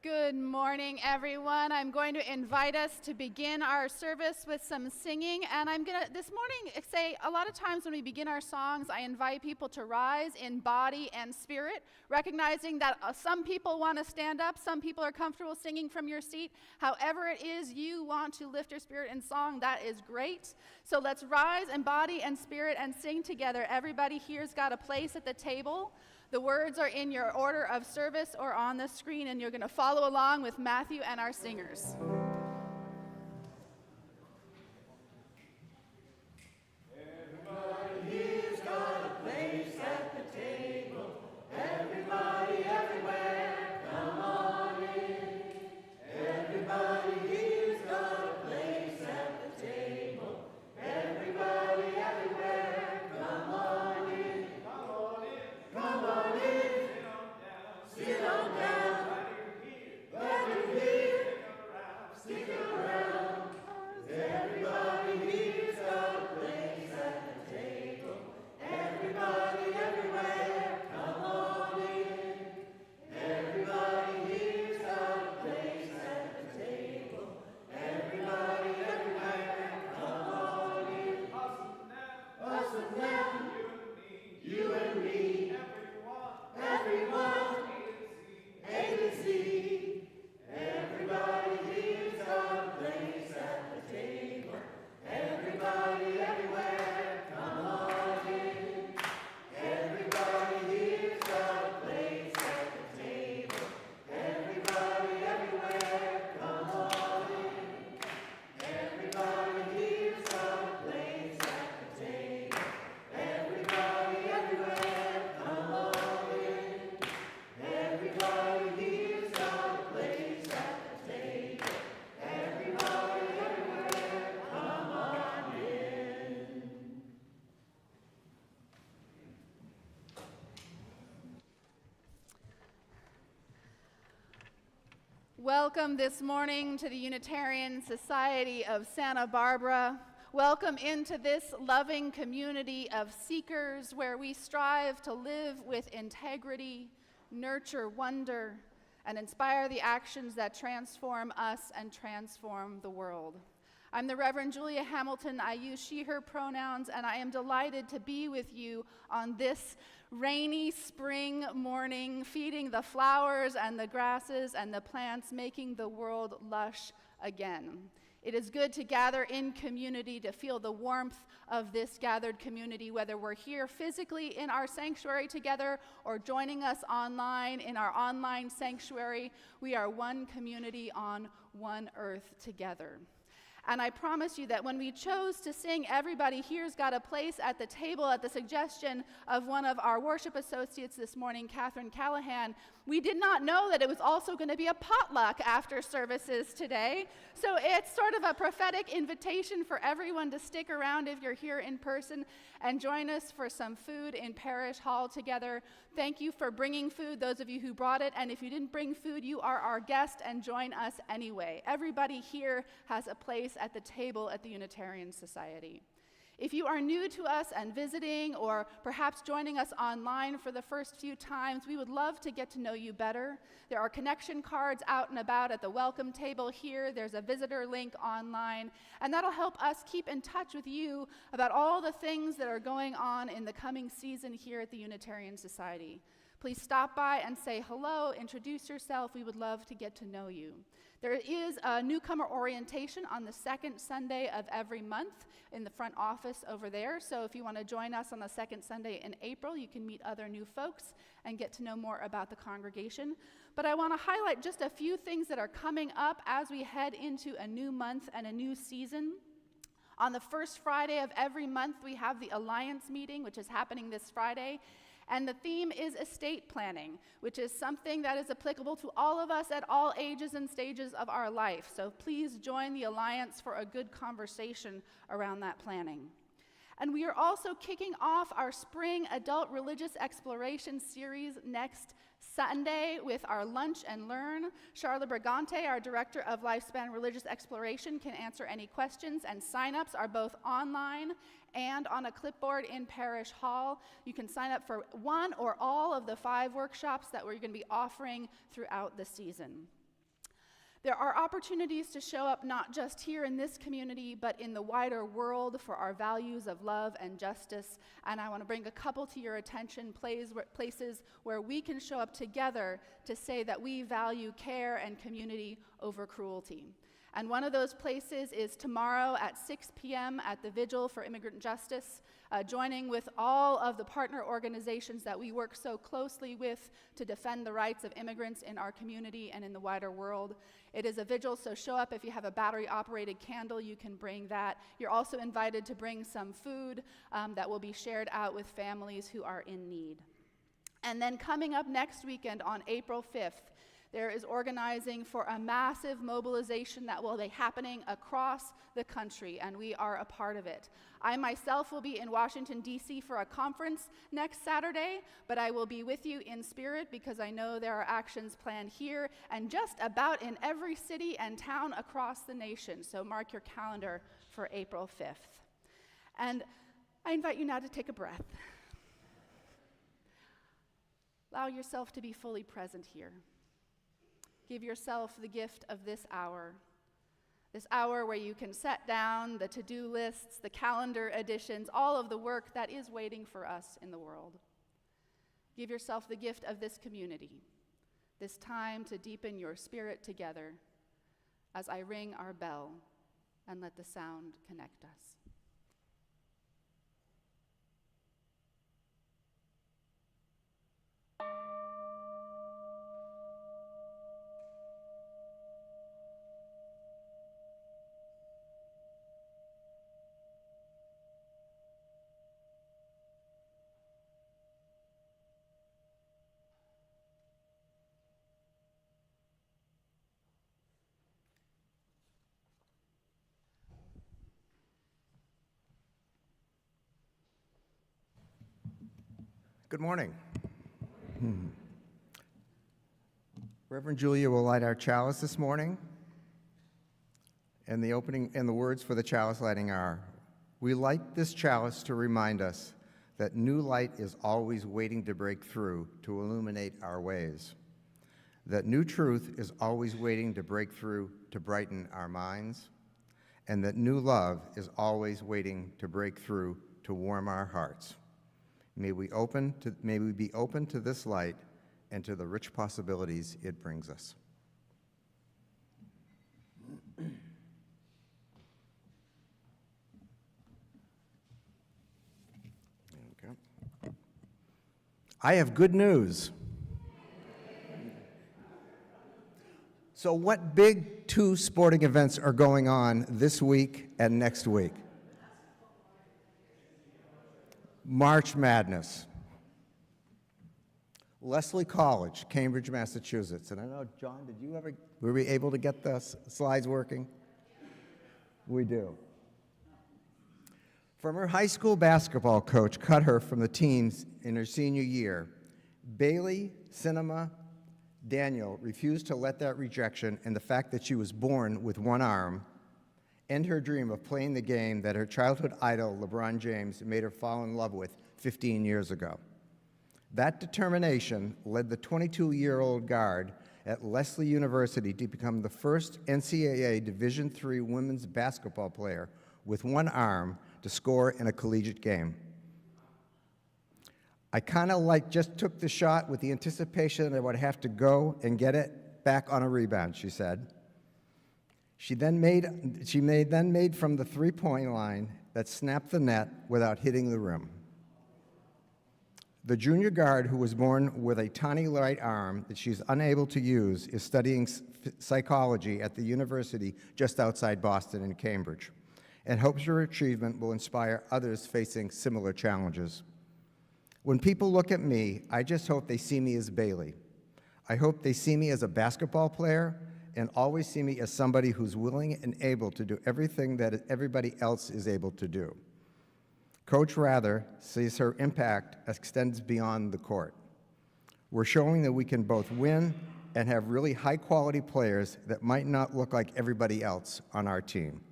Good morning, everyone. I'm going to invite us to begin our service with some singing. And I'm going to, this morning, say a lot of times when we begin our songs, I invite people to rise in body and spirit, recognizing that some people want to stand up, some people are comfortable singing from your seat. However it is you want to lift your spirit in song, that is great. So let's rise in body and spirit and sing together. Everybody here's got a place at the table. The words are in your order of service or on the screen, and you're going to follow along with Matthew and our singers. Everybody here's got a place at the table. Everybody, everywhere, come on in. Everybody here's got a place at the table. Everybody, everywhere, come on in. Come on in. Sit on down. Glad you're here. Stick around. Everybody here's got a place at the table. Everybody, everywhere, come on in. Everybody here's got a place at the table. Everybody, everywhere, come on in. Us and them, you and me, everyone, A to Z. Everybody here's got a place at the table. Everybody, everywhere, come on in. Everybody here's got a place at the table. Everybody, everywhere, come on in. Everybody here's got a place at the table. Everybody, everywhere, come on in. Everybody here's got a place at the table. Everybody, everywhere, come on in. Welcome this morning to the Unitarian Society of Santa Barbara. Welcome into this loving community of seekers where we strive to live with integrity, nurture wonder, and inspire the actions that transform us and transform the world. I'm the Reverend Julia Hamilton. I use she, her pronouns, and I am delighted to be with you on this rainy spring morning, feeding the flowers and the grasses and the plants, making the world lush again. It is good to gather in community, to feel the warmth of this gathered community, whether we're here physically in our sanctuary together or joining us online in our online sanctuary. We are one community on one earth together. And I promise you that when we chose to sing Everybody Here's Got a Place at the Table at the suggestion of one of our worship associates this morning, Catherine Callahan, we did not know that it was also going to be a potluck after services today. So it's sort of a prophetic invitation for everyone to stick around if you're here in person and join us for some food in Parish Hall together. Thank you for bringing food, those of you who brought it. And if you didn't bring food, you are our guest and join us anyway. Everybody here has a place at the table at the Unitarian Society. If you are new to us and visiting, or perhaps joining us online for the first few times, we would love to get to know you better. There are connection cards out and about at the welcome table here. There's a visitor link online, and that'll help us keep in touch with you about all the things that are going on in the coming season here at the Unitarian Society. Please stop by and say hello, introduce yourself. We would love to get to know you. There is a newcomer orientation on the second Sunday of every month in the front office over there. So if you want to join us on the second Sunday in April, you can meet other new folks and get to know more about the congregation. But I want to highlight just a few things that are coming up as we head into a new month and a new season. On the first Friday of every month, we have the Alliance meeting, which is happening this Friday. And the theme is estate planning, which is something that is applicable to all of us at all ages and stages of our life. So please join the Alliance for a good conversation around that planning. And we are also kicking off our spring adult religious exploration series next Sunday with our Lunch and Learn. Charlotte Brigante, our Director of Lifespan Religious Exploration, can answer any questions, and sign-ups are both online and on a clipboard in Parish Hall. You can sign up for one or all of the 5 workshops that we're going to be offering throughout the season. There are opportunities to show up not just here in this community, but in the wider world for our values of love and justice. And I want to bring a couple to your attention, places where we can show up together to say that we value care and community over cruelty. And one of those places is tomorrow at 6 p.m. at the Vigil for Immigrant Justice, joining with all of the partner organizations that we work so closely with to defend the rights of immigrants in our community and in the wider world. It is a vigil, so show up. If you have a battery-operated candle, you can bring that. You're also invited to bring some food that will be shared out with families who are in need. And then coming up next weekend on April 5th, there is organizing for a massive mobilization that will be happening across the country, and we are a part of it. I myself will be in Washington, D.C. for a conference next Saturday, but I will be with you in spirit because I know there are actions planned here and just about in every city and town across the nation. So mark your calendar for April 5th. And I invite you now to take a breath. Allow yourself to be fully present here. Give yourself the gift of this hour where you can set down the to-do lists, the calendar additions, all of the work that is waiting for us in the world. Give yourself the gift of this community, this time to deepen your spirit together as I ring our bell and let the sound connect us. Good morning. Reverend Julia will light our chalice this morning, and the words for the chalice lighting are, "We light this chalice to remind us that new light is always waiting to break through to illuminate our ways, that new truth is always waiting to break through to brighten our minds, and that new love is always waiting to break through to warm our hearts. May we be open to this light and to the rich possibilities it brings us." Okay. I have good news. So what big two sporting events are going on this week and next week? March Madness. Lesley College, Cambridge, Massachusetts. And I know, John, were we able to get the slides working? We do. From her high school basketball coach cut her from the teams in her senior year, Bailey Cinema Daniel refused to let that rejection and the fact that she was born with one arm end her dream of playing the game that her childhood idol, LeBron James, made her fall in love with 15 years ago. That determination led the 22-year-old guard at Lesley University to become the first NCAA Division III women's basketball player with one arm to score in a collegiate game. I kind of just took the shot with the anticipation that I would have to go and get it back on a rebound, she said. She then made from the three-point line that snapped the net without hitting the rim. The junior guard, who was born with a tiny right arm that she's unable to use, is studying psychology at the university just outside Boston in Cambridge, and hopes her achievement will inspire others facing similar challenges. When people look at me, I just hope they see me as Bailey. I hope they see me as a basketball player and always see me as somebody who's willing and able to do everything that everybody else is able to do. Coach Rather sees her impact extends beyond the court. We're showing that we can both win and have really high-quality players that might not look like everybody else on our team.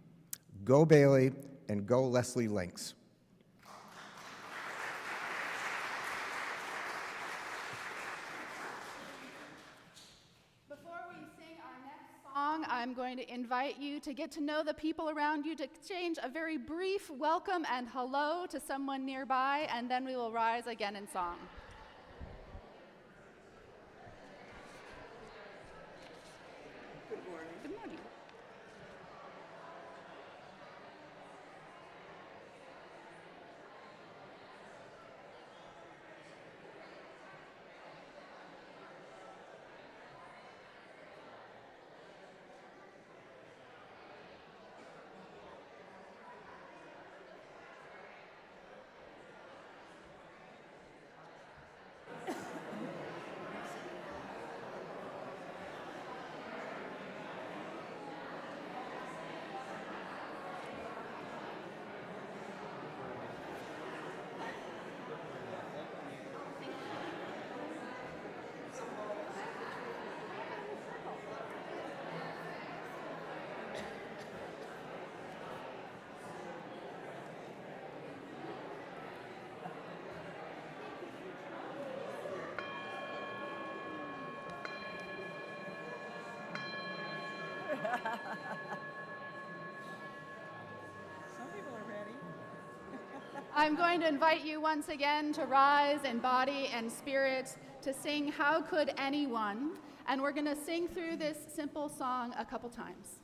Go Bailey and go Lesley Lynx. I'm going to invite you to get to know the people around you, to exchange a very brief welcome and hello to someone nearby, and then we will rise again in song. Good morning. Good morning. Some people are ready. I'm going to invite you once again to rise in body and spirit to sing How Could Anyone? And we're going to sing through this simple song a couple times.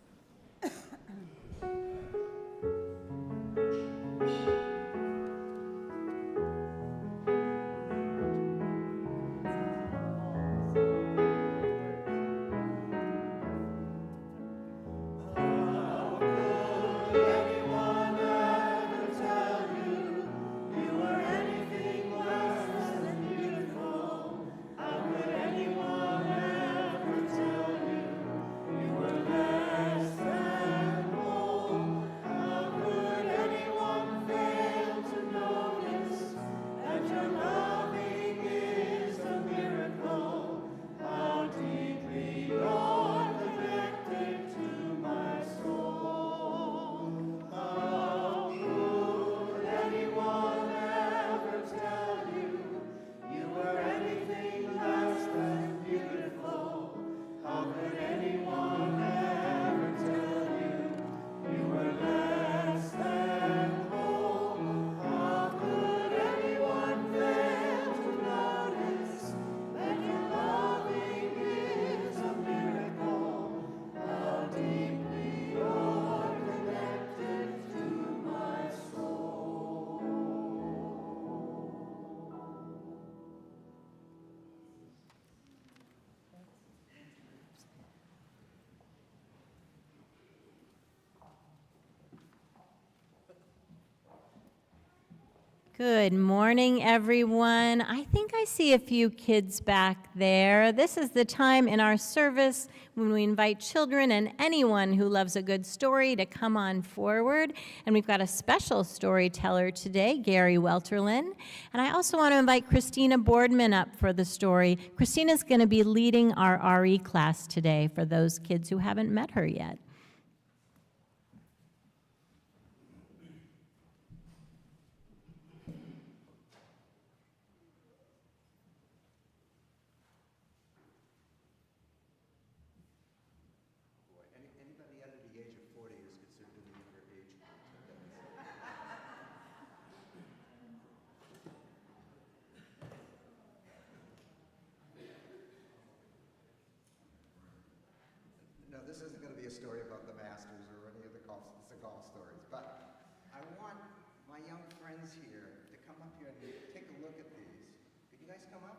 Good morning, everyone. I think I see a few kids back there. This is the time in our service when we invite children and anyone who loves a good story to come on forward. And we've got a special storyteller today, Gary Welterlin. And I also want to invite Christina Boardman up for the story. Christina's going to be leading our RE class today for those kids who haven't met her yet. Anybody under the age of 40 is considered the younger age group. No, this isn't going to be a story about the Masters or any of the golf stories, but I want my young friends here to come up here and take a look at these. Could you guys come up?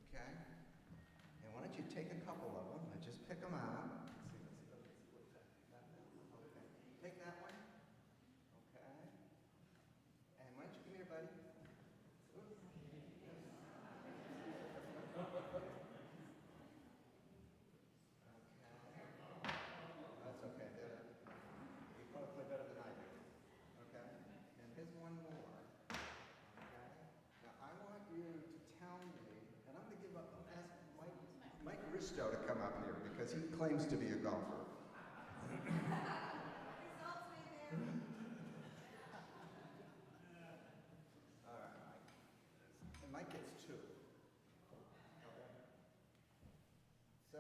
Okay. And why don't you take a couple of them and just pick them out. Okay. Take that one. Okay. And why don't you come here, buddy? That's okay. You probably play better than I do. Okay? And here's one more. Okay? Now I want you to tell me, and I'm going to ask Mike Risto to come up here because he claims to be a golfer. All right, Mike. And Mike gets 2. Okay? So,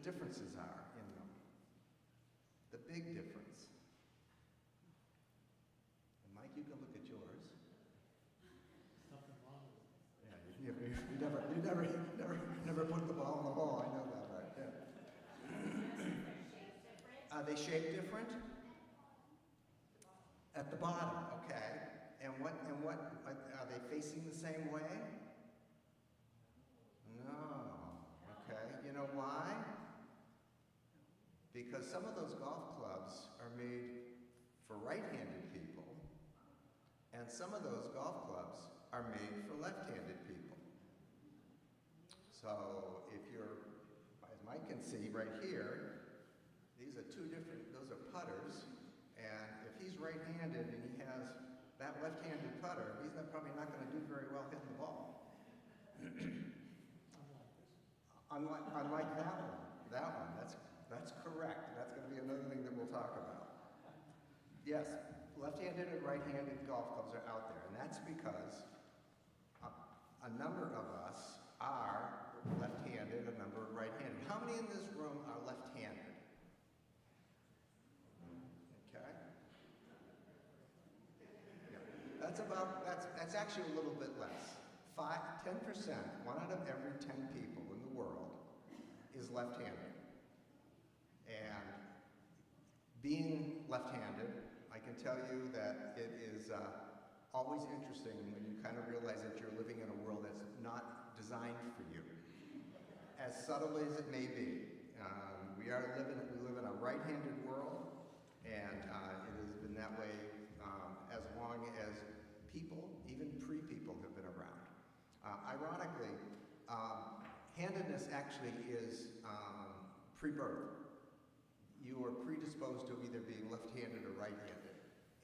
differences are in them. The big difference. And Mike, you can look at yours. Yeah, you never put the ball in the hole. I know that, right? Yeah. Are they shaped different? At the bottom, okay. And what are they facing the same way? No. Okay. You know why? Because some of those golf clubs are made for right-handed people, and some of those golf clubs are made for left-handed people. So if you're, as Mike can see right here, these are two different, those are putters, and if he's right-handed and he has that left-handed putter, he's probably not going to do very well hitting the ball. Unlike that one, that's correct. That's going to be another thing that we'll talk about. Yes, left-handed and right-handed golf clubs are out there, and that's because a number of us are left-handed, a number are right-handed. How many in this room are left-handed? Okay. Yeah. That's actually a little bit less. 10%, 1 out of every 10 people in the world is left-handed. And being left-handed, I can tell you that it is always interesting when you kind of realize that you're living in a world that's not designed for you. As subtly as it may be, we live in a right-handed world, and it has been that way as long as people, even pre-people, have been around. Ironically, handedness actually is pre-birth. You are predisposed to either being left-handed or right-handed.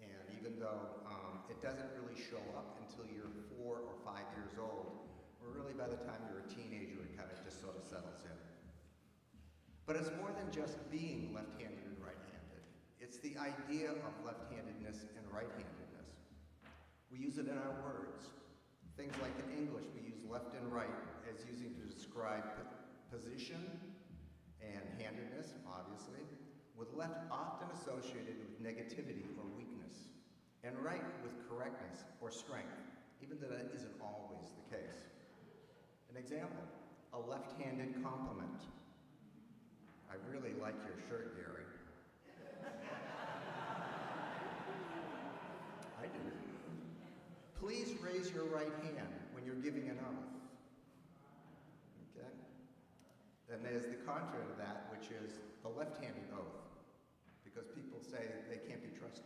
And even though it doesn't really show up until you're 4 or 5 years old, or really by the time you're a teenager, it kind of just sort of settles in. But it's more than just being left-handed and right-handed. It's the idea of left-handedness and right-handedness. We use it in our words. Things like in English, we use left and right as using to describe position and handedness, obviously, with left often associated with negativity or weakness, and right with correctness or strength, even though that isn't always the case. An example, a left-handed compliment. I really like your shirt, Gary. I do. Please raise your right hand when you're giving an oath. Okay? Then there's the contrary to that, which is the left-handed oath, because people say they can't be trusted.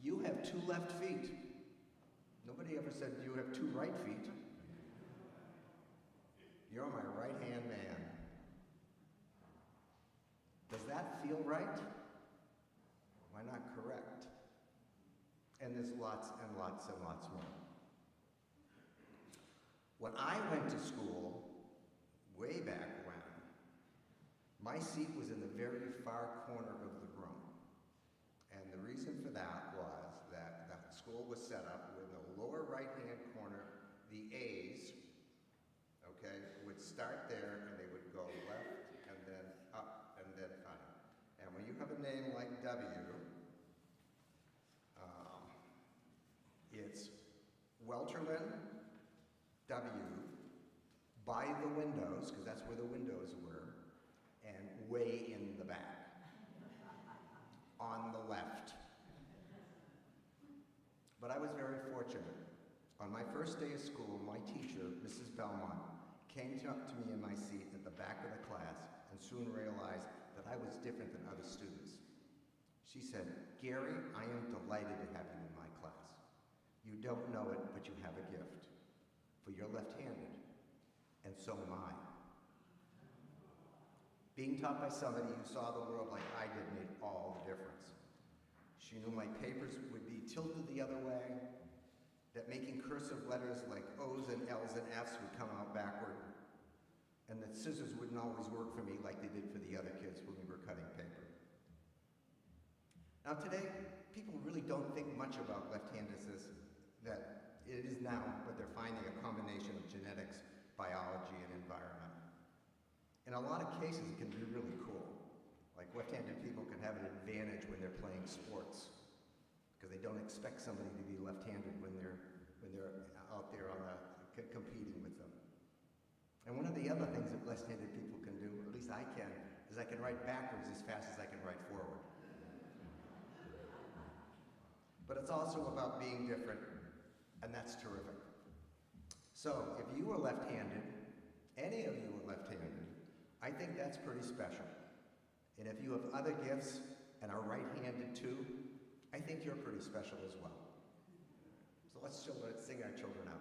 You have 2 left feet. Nobody ever said you have 2 right feet. You're my right-hand man. Does that feel right? Why not correct? And there's lots and lots and lots more. When I went to school, way back when, my seat was in the very far corner of the room. And the reason for that was that the school was set up with the lower right-hand corner, the A's, okay, would start there and they would go left and then up and then funny. And when you have a name like W, it's Welterman, W, by the windows, because that's where the windows were, and way in the back, on the left. But I was very fortunate. On my first day of school, my teacher, Mrs. Belmont, came up to me in my seat at the back of the class and soon realized that I was different than other students. She said, "Gary, I am delighted to have you in my class. You don't know it, but you have a gift. For you're left-handed, and so am I." Being taught by somebody who saw the world like I did made all the difference. She knew my papers would be tilted the other way, that making cursive letters like O's and L's and F's would come out backward, and that scissors wouldn't always work for me like they did for the other kids when we were cutting paper. Now today, people really don't think much about left-handedness, that it is now, but they're finding a combination of genetics, biology, and environment. In a lot of cases, it can be really cool. Like left-handed people can have an advantage when they're playing sports because they don't expect somebody to be left-handed when they're out there competing with them. And one of the other things that left-handed people can do, or at least I can, is I can write backwards as fast as I can write forward. But it's also about being different, and that's terrific. So if you were left-handed, any of you are left-handed, I think that's pretty special. And if you have other gifts and are right-handed too, I think you're pretty special as well. So let's sing our children out.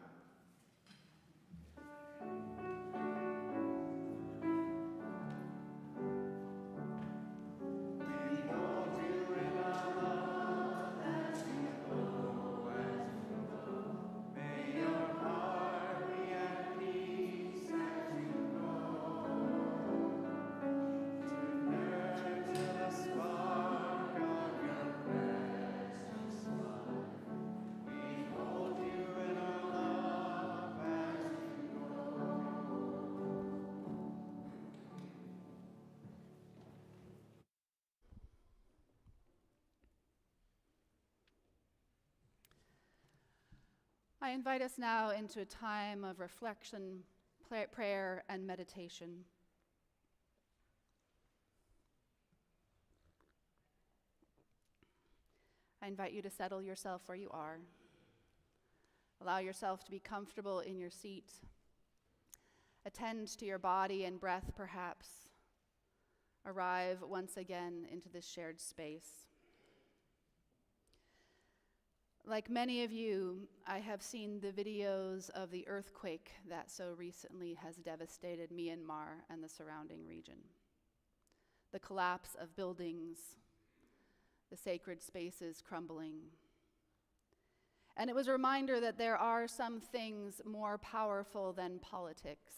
I invite us now into a time of reflection, prayer, and meditation. I invite you to settle yourself where you are. Allow yourself to be comfortable in your seat. Attend to your body and breath, perhaps. Arrive once again into this shared space. Like many of you, I have seen the videos of the earthquake that so recently has devastated Myanmar and the surrounding region. The collapse of buildings, the sacred spaces crumbling. And it was a reminder that there are some things more powerful than politics.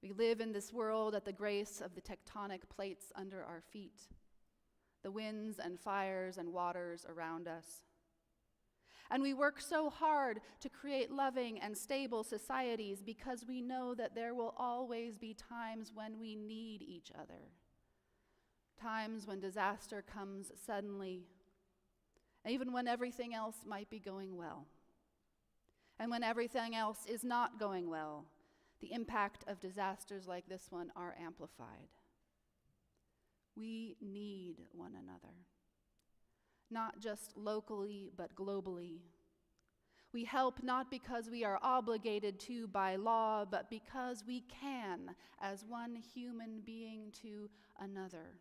We live in this world at the grace of the tectonic plates under our feet, the winds and fires and waters around us. And we work so hard to create loving and stable societies because we know that there will always be times when we need each other. Times when disaster comes suddenly, even when everything else might be going well. And when everything else is not going well, the impact of disasters like this one are amplified. We need one another. Not just locally, but globally. We help not because we are obligated to by law, but because we can as one human being to another.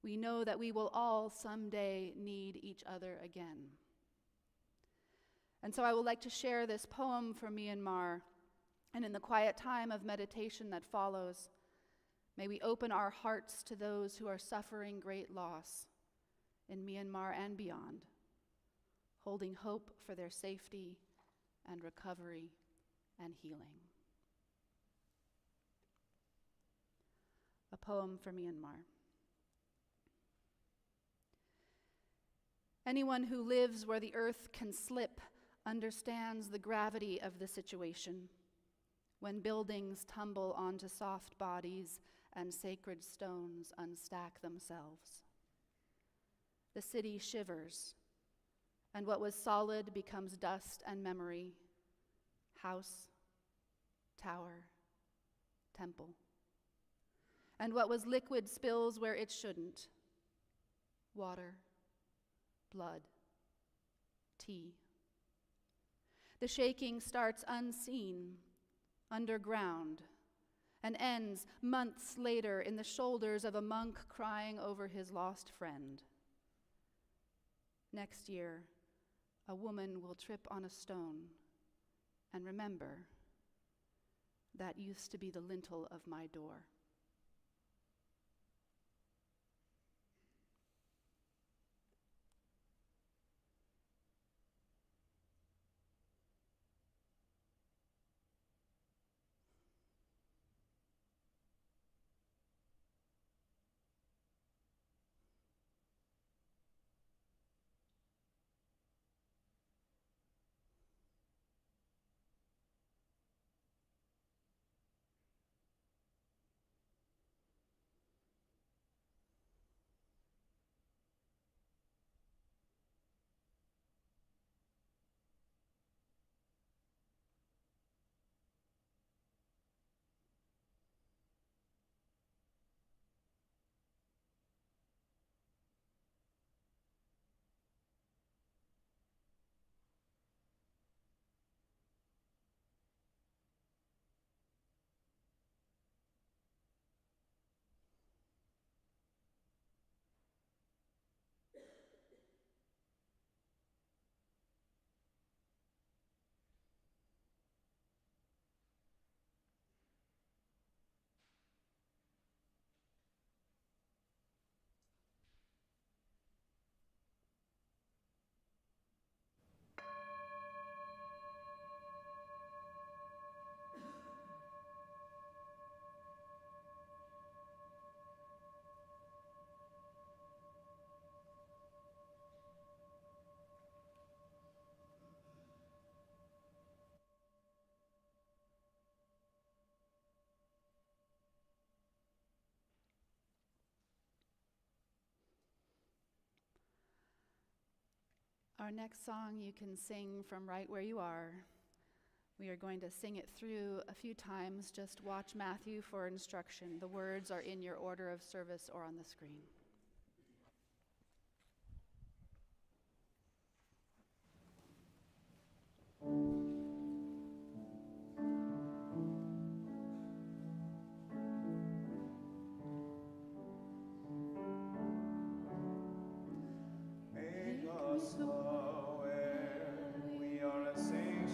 We know that we will all someday need each other again. And so I would like to share this poem from Myanmar, and in the quiet time of meditation that follows, may we open our hearts to those who are suffering great loss in Myanmar and beyond, holding hope for their safety and recovery and healing. A poem for Myanmar. Anyone who lives where the earth can slip understands the gravity of the situation. When buildings tumble onto soft bodies and sacred stones unstack themselves. The city shivers, and what was solid becomes dust and memory, house, tower, temple. And what was liquid spills where it shouldn't, water, blood, tea. The shaking starts unseen, underground, and ends months later in the shoulders of a monk crying over his lost friend. Next year, a woman will trip on a stone and remember, that used to be the lintel of my door. Our next song you can sing from right where you are. We are going to sing it through a few times. Just watch Matthew for instruction. The words are in your order of service or on the screen. Make us aware we are a sanctuary,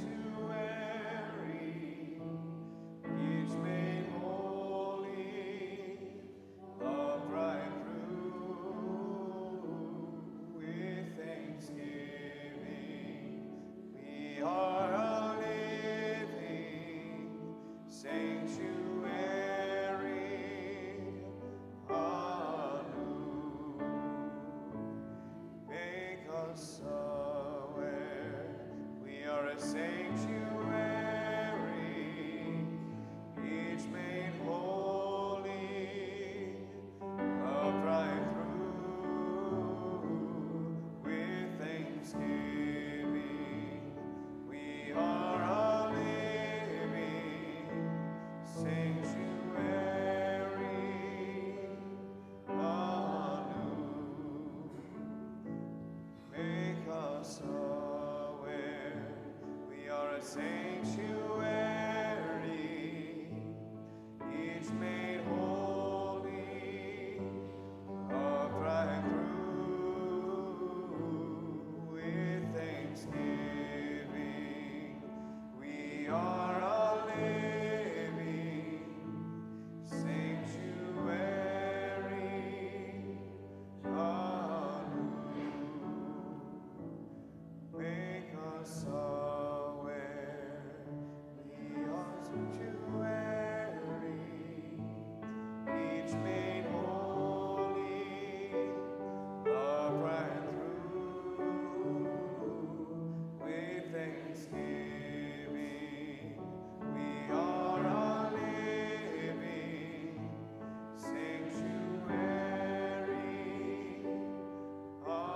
each made holy, upright through with thanksgiving. We are a living sanctuary, anew. Make us aware we are a sanctuary, each made holy, upright through with thanksgiving. We are a living sanctuary, anew. Make us aware we are a sanctuary, each made holy, upright through with thanksgiving. We are a living sanctuary, anew. Make us aware we are sanctuary, each made holy, upright through with thanksgiving. We are a living sanctuary, anew.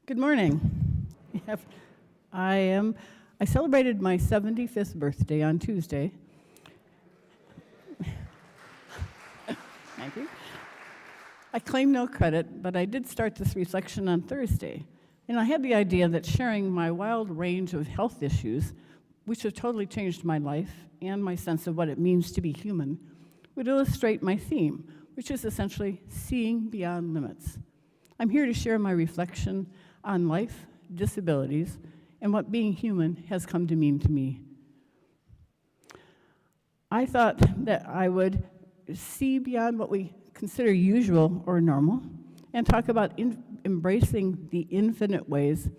Good morning. I celebrated my 75th birthday on Tuesday. Thank you. I claim no credit, but I did start this reflection on Thursday. And I had the idea that sharing my wild range of health issues, which have totally changed my life and my sense of what it means to be human, would illustrate my theme, which is essentially seeing beyond limits. I'm here to share my reflection on life, disabilities, and what being human has come to mean to me. I thought that I would see beyond what we consider usual or normal and talk about embracing the infinite ways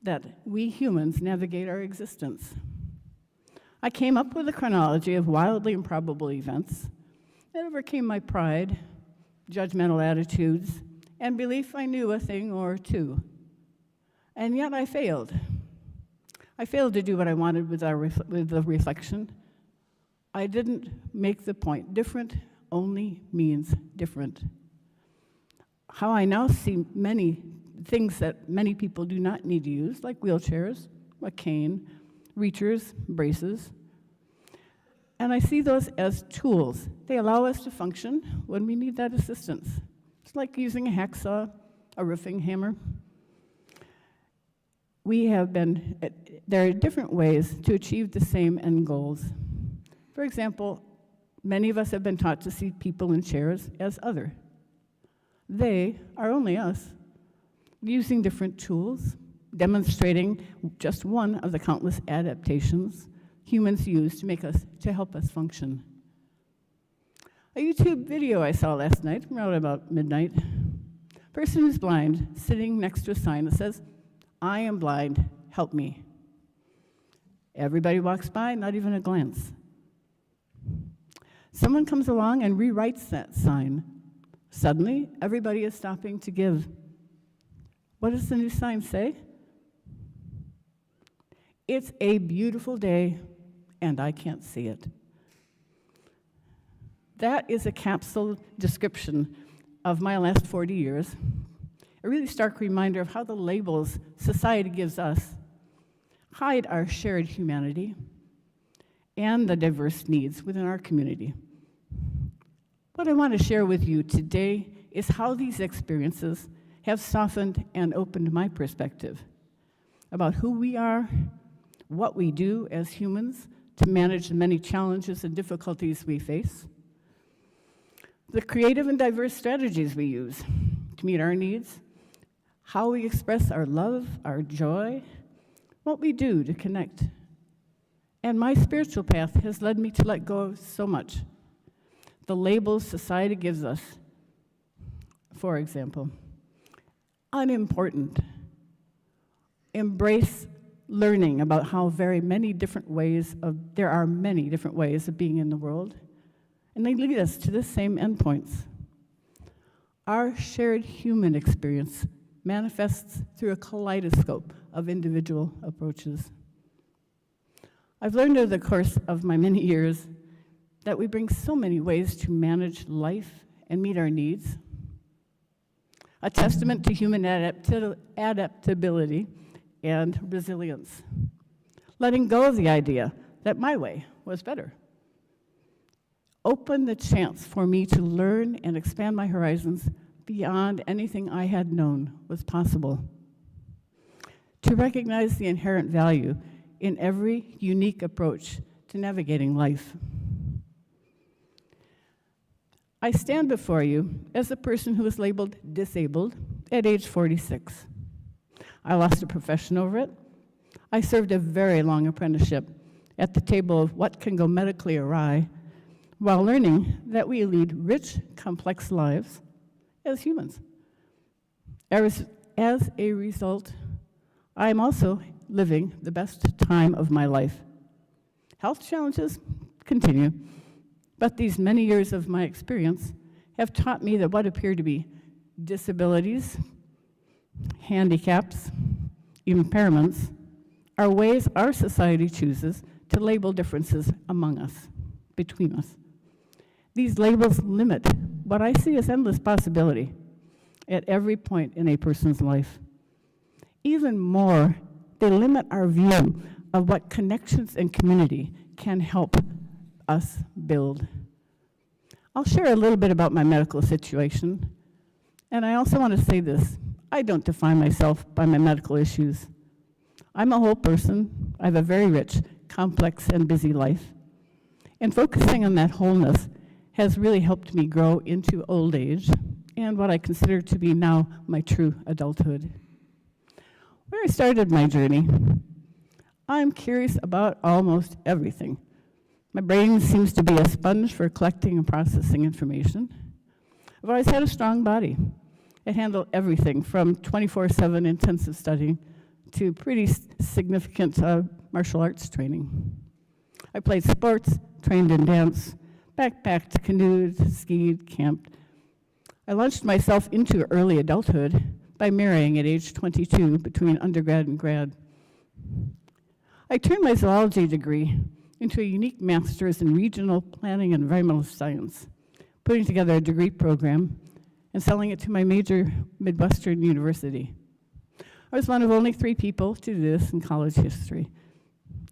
that we humans navigate our existence. I came up with a chronology of wildly improbable events that overcame my pride, judgmental attitudes, and belief I knew a thing or two. And yet I failed. I failed to do what I wanted with the reflection. I didn't make the point. Different only means different. How I now see many things that many people do not need to use, like wheelchairs, a cane, reachers, braces. And I see those as tools. They allow us to function when we need that assistance. It's like using a hacksaw, a roofing hammer. There are different ways to achieve the same end goals. For example, many of us have been taught to see people in chairs as other. They are only us, using different tools, demonstrating just one of the countless adaptations humans use to help us function. A YouTube video I saw last night, around about midnight, a person who's blind sitting next to a sign that says, "I am blind, help me." Everybody walks by, not even a glance. Someone comes along and rewrites that sign. Suddenly, everybody is stopping to give. What does the new sign say? It's a beautiful day, and I can't see it. That is a capsule description of my last 40 years, a really stark reminder of how the labels society gives us hide our shared humanity and the diverse needs within our community. What I want to share with you today is how these experiences have softened and opened my perspective about who we are, what we do as humans to manage the many challenges and difficulties we face, the creative and diverse strategies we use to meet our needs, how we express our love, our joy, what we do to connect. And my spiritual path has led me to let go of so much. The labels society gives us, for example, unimportant. Embrace learning about how there are many different ways of being in the world, and they lead us to the same endpoints. Our shared human experience manifests through a kaleidoscope of individual approaches. I've learned over the course of my many years that we bring so many ways to manage life and meet our needs. A testament to human adaptability and resilience. Letting go of the idea that my way was better. Open the chance for me to learn and expand my horizons beyond anything I had known was possible. To recognize the inherent value in every unique approach to navigating life. I stand before you as a person who was labeled disabled at age 46. I lost a profession over it. I served a very long apprenticeship at the table of what can go medically awry, while learning that we lead rich, complex lives as humans. As a result, I am also living the best time of my life. Health challenges continue, but these many years of my experience have taught me that what appear to be disabilities, handicaps, impairments, are ways our society chooses to label differences among us, between us. These labels limit what I see as endless possibility at every point in a person's life. Even more, they limit our view of what connections and community can help us build. I'll share a little bit about my medical situation, and I also want to say this. I don't define myself by my medical issues. I'm a whole person. I have a very rich, complex, and busy life. And focusing on that wholeness has really helped me grow into old age and what I consider to be now my true adulthood. Where I started my journey, I'm curious about almost everything. My brain seems to be a sponge for collecting and processing information. I've always had a strong body. It handled everything from 24/7 intensive studying to pretty significant martial arts training. I played sports, trained in dance, backpacked, canoed, skied, camped. I launched myself into early adulthood by marrying at age 22 between undergrad and grad. I turned my zoology degree into a unique master's in regional planning and environmental science, putting together a degree program and selling it to my major Midwestern university. I was one of only 3 people to do this in college history.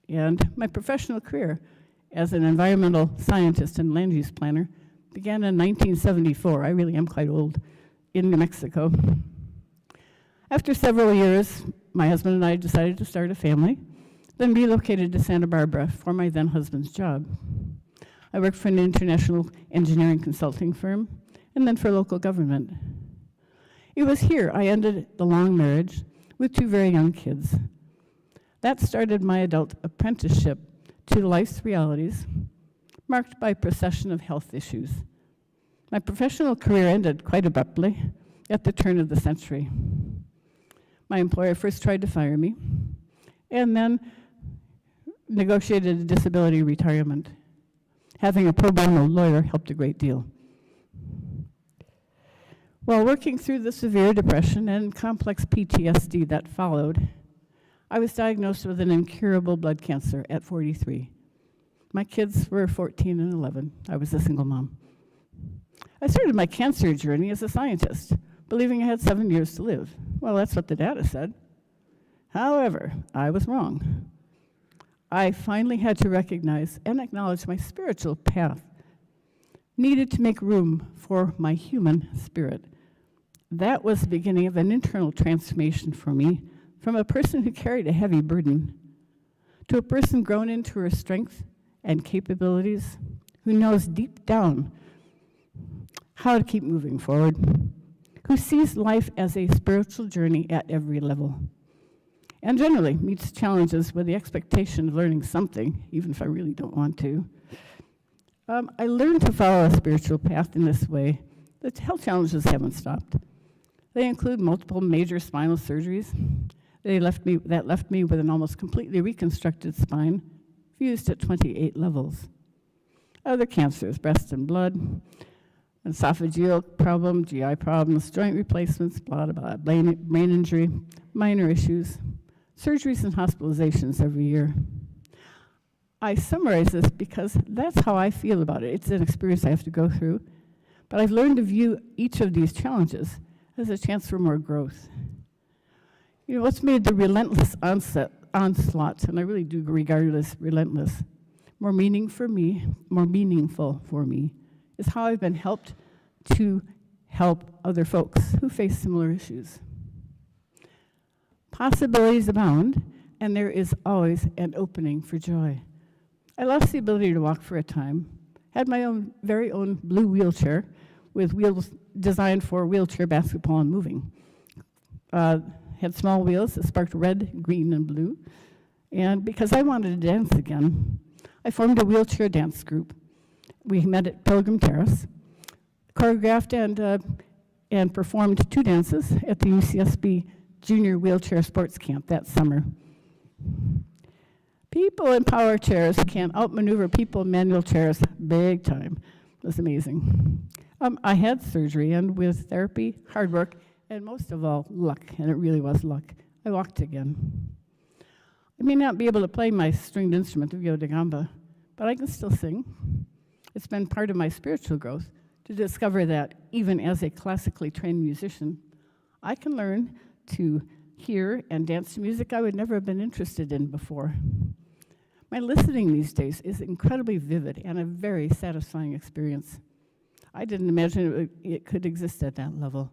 And my professional career as an environmental scientist and land use planner began in 1974. I really am quite old, in New Mexico. After several years, my husband and I decided to start a family, then relocated to Santa Barbara for my then husband's job. I worked for an international engineering consulting firm, and then for local government. It was here I ended the long marriage with 2 very young kids. That started my adult apprenticeship to life's realities, marked by a procession of health issues. My professional career ended quite abruptly at the turn of the century. My employer first tried to fire me, and then negotiated a disability retirement. Having a pro bono lawyer helped a great deal. While working through the severe depression and complex PTSD that followed, I was diagnosed with an incurable blood cancer at 43. My kids were 14 and 11. I was a single mom. I started my cancer journey as a scientist, believing I had 7 years to live. Well, that's what the data said. However, I was wrong. I finally had to recognize and acknowledge my spiritual path needed to make room for my human spirit. That was the beginning of an internal transformation for me, from a person who carried a heavy burden to a person grown into her strength and capabilities, who knows deep down how to keep moving forward, who sees life as a spiritual journey at every level, and generally meets challenges with the expectation of learning something, even if I really don't want to. I learned to follow a spiritual path in this way. The health challenges haven't stopped. They include multiple major spinal surgeries. That left me with an almost completely reconstructed spine, fused at 28 levels. Other cancers, breast and blood, esophageal problem, GI problems, joint replacements, blah, blah, blah, brain injury, minor issues, surgeries and hospitalizations every year. I summarize this because that's how I feel about it. It's an experience I have to go through, but I've learned to view each of these challenges as a chance for more growth. You know, what's made the relentless onslaught, and I really do regard it as relentless, more meaningful for me, is how I've been helped to help other folks who face similar issues. Possibilities abound, and there is always an opening for joy. I lost the ability to walk for a time, had my very own blue wheelchair with wheels designed for wheelchair basketball and moving. Had small wheels that sparked red, green, and blue. And because I wanted to dance again, I formed a wheelchair dance group. We met at Pilgrim Terrace, choreographed and performed 2 dances at the UCSB Junior Wheelchair Sports Camp that summer. People in power chairs can outmaneuver people in manual chairs big time. It was amazing. I had surgery, and with therapy, hard work, and most of all, luck, and it really was luck, I walked again. I may not be able to play my stringed instrument, the viola da gamba, but I can still sing. It's been part of my spiritual growth to discover that even as a classically trained musician, I can learn to hear and dance to music I would never have been interested in before. My listening these days is incredibly vivid and a very satisfying experience. I didn't imagine it could exist at that level.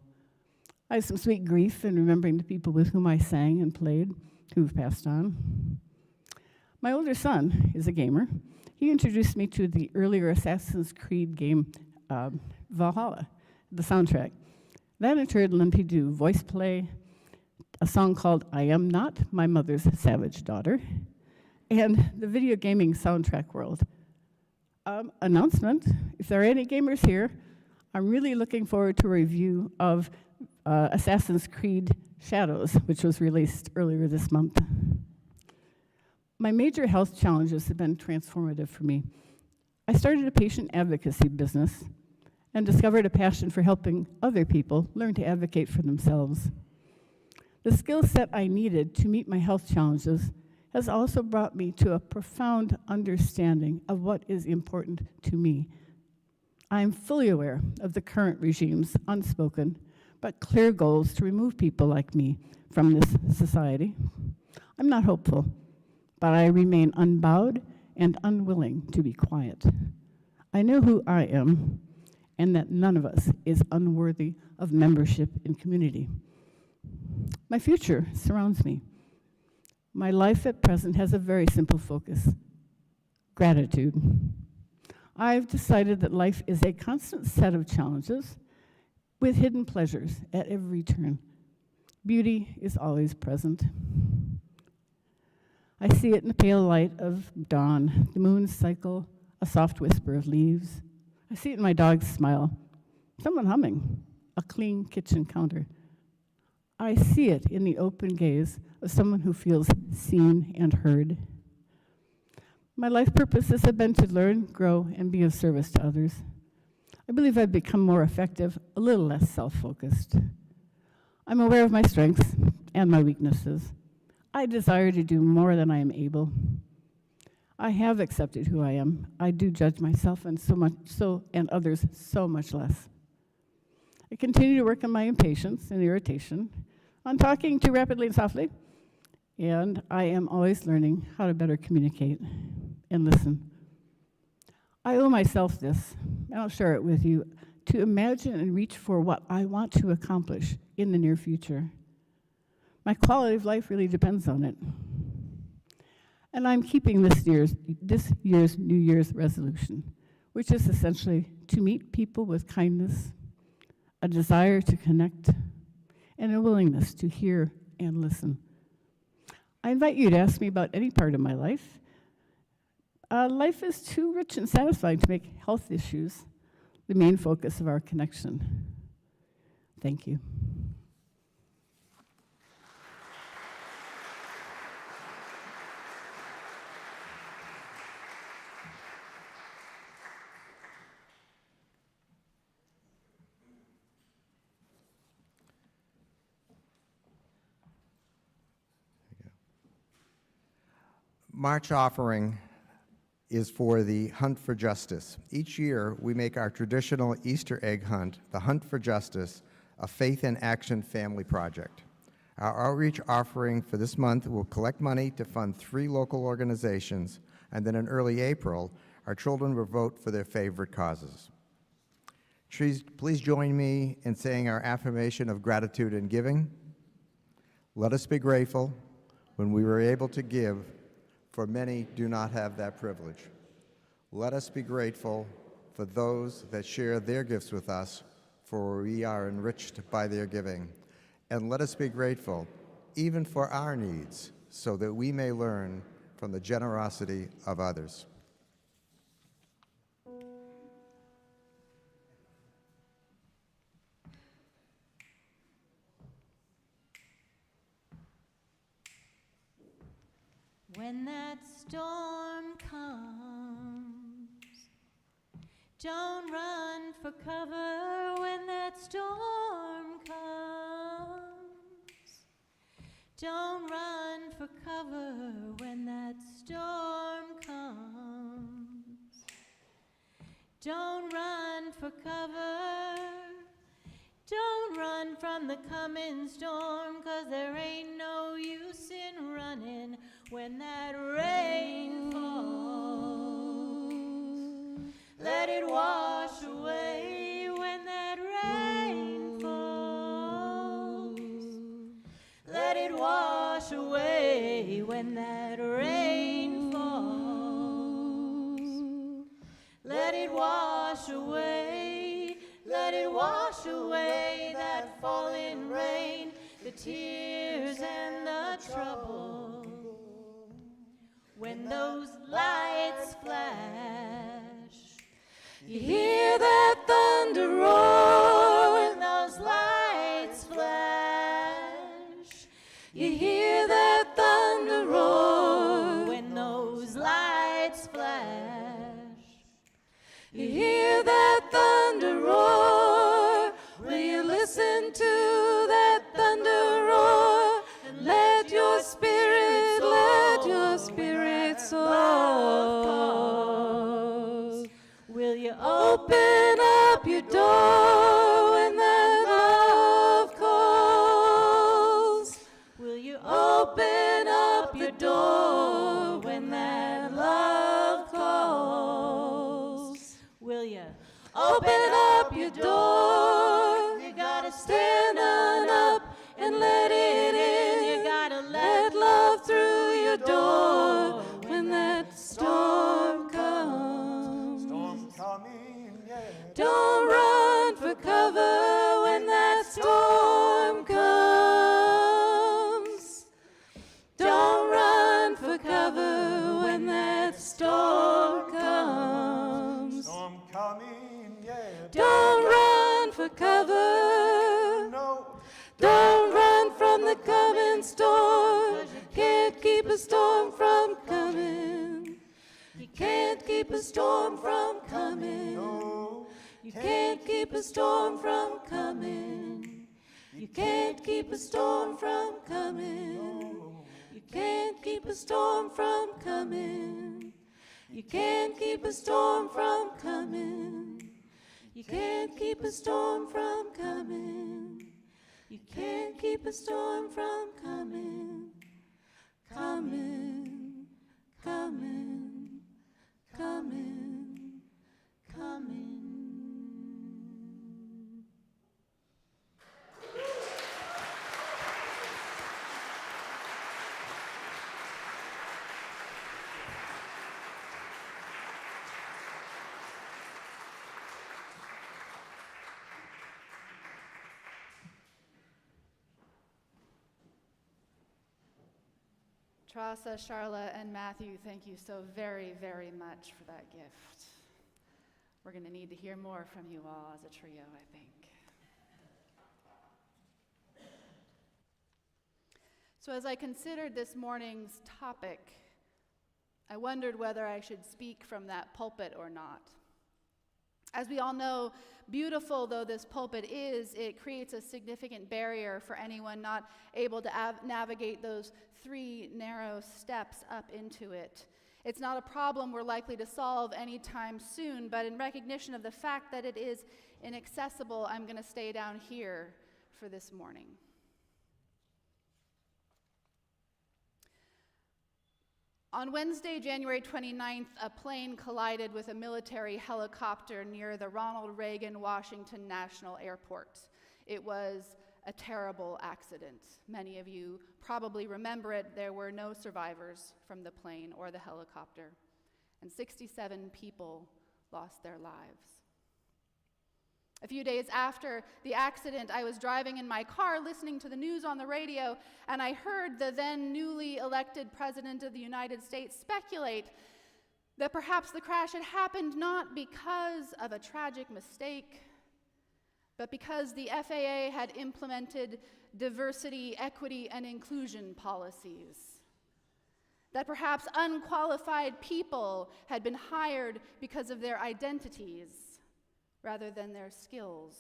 I have some sweet grief in remembering the people with whom I sang and played who've passed on. My older son is a gamer. He introduced me to the earlier Assassin's Creed game, Valhalla, the soundtrack. That in turn led me to voice play, a song called I Am Not My Mother's Savage Daughter, and the video gaming soundtrack world. Announcement, if there are any gamers here, I'm really looking forward to a review of Assassin's Creed Shadows, which was released earlier this month. My major health challenges have been transformative for me. I started a patient advocacy business and discovered a passion for helping other people learn to advocate for themselves. The skill set I needed to meet my health challenges has also brought me to a profound understanding of what is important to me. I am fully aware of the current regime's unspoken but clear goals to remove people like me from this society. I'm not hopeful, but I remain unbowed and unwilling to be quiet. I know who I am, and that none of us is unworthy of membership in community. My future surrounds me. My life at present has a very simple focus: gratitude. I've decided that life is a constant set of challenges with hidden pleasures at every turn. Beauty is always present. I see it in the pale light of dawn, the moon's cycle, a soft whisper of leaves. I see it in my dog's smile, someone humming, a clean kitchen counter. I see it in the open gaze of someone who feels seen and heard. My life purposes have been to learn, grow, and be of service to others. I believe I've become more effective, a little less self-focused. I'm aware of my strengths and my weaknesses. I desire to do more than I am able. I have accepted who I am. I do judge myself and and others so much less. I continue to work on my impatience and irritation, on talking too rapidly and softly, and I am always learning how to better communicate and listen. I owe myself this, and I'll share it with you, to imagine and reach for what I want to accomplish in the near future. My quality of life really depends on it. And I'm keeping this year's New Year's resolution, which is essentially to meet people with kindness, a desire to connect, and a willingness to hear and listen. I invite you to ask me about any part of my life. Life is too rich and satisfying to make health issues the main focus of our connection. Thank you. March offering is for the Hunt for Justice. Each year, we make our traditional Easter egg hunt, the Hunt for Justice, a faith in action family project. Our outreach offering for this month will collect money to fund 3 local organizations, and then in early April, our children will vote for their favorite causes. Please join me in saying our affirmation of gratitude and giving. Let us be grateful when we were able to give, for many do not have that privilege. Let us be grateful for those that share their gifts with us, for we are enriched by their giving. And let us be grateful even for our needs, so that we may learn from the generosity of others. When that storm comes, don't run for cover. When that storm comes, don't run for cover. When that storm comes, don't run for cover. Don't run from the coming storm, 'cause there ain't no use in running when that rain falls. Let it wash away when that rain falls. Let it wash away when that rain falls. Let it wash away. Let it wash away that falling rain, the tears and the trouble. When those lights flash, you hear that thunder roar. When those lights flash, you hear that thunder roar. When those lights flash, you hear that thunder roar. Will you listen to that thunder roar and let your spirit soar? Will you open up your door when that love calls? Will you open up your door when that love calls? Will you open up your door? You gotta stand on up and let it in. You gotta let love through your door when that storm comes. Storm coming, yeah. Don't run for cover when that storm comes. Don't run for cover when that storm comes. Storm coming, yeah. Don't run for cover. No. Don't run from the coming storm. 'Cause you can't keep a storm from coming. keep a storm from coming. No, You can't keep a storm from coming. You can't keep a storm from coming. You can't keep a storm from coming. You can't keep a storm from coming. You can't keep a storm from coming. You can't keep a storm from coming. Coming, coming, coming, coming. Trasa, Charla, and Matthew, thank you so very, very much for that gift. We're going to need to hear more from you all as a trio, I think. So as I considered this morning's topic, I wondered whether I should speak from that pulpit or not. As we all know, beautiful though this pulpit is, it creates a significant barrier for anyone not able to navigate those 3 narrow steps up into it. It's not a problem we're likely to solve anytime soon, but in recognition of the fact that it is inaccessible, I'm going to stay down here for this morning. On Wednesday, January 29th, a plane collided with a military helicopter near the Ronald Reagan Washington National Airport. It was a terrible accident. Many of you probably remember it. There were no survivors from the plane or the helicopter, and 67 people lost their lives. A few days after the accident, I was driving in my car listening to the news on the radio, and I heard the then newly elected President of the United States speculate that perhaps the crash had happened not because of a tragic mistake, but because the FAA had implemented diversity, equity, and inclusion policies. That perhaps unqualified people had been hired because of their identities rather than their skills.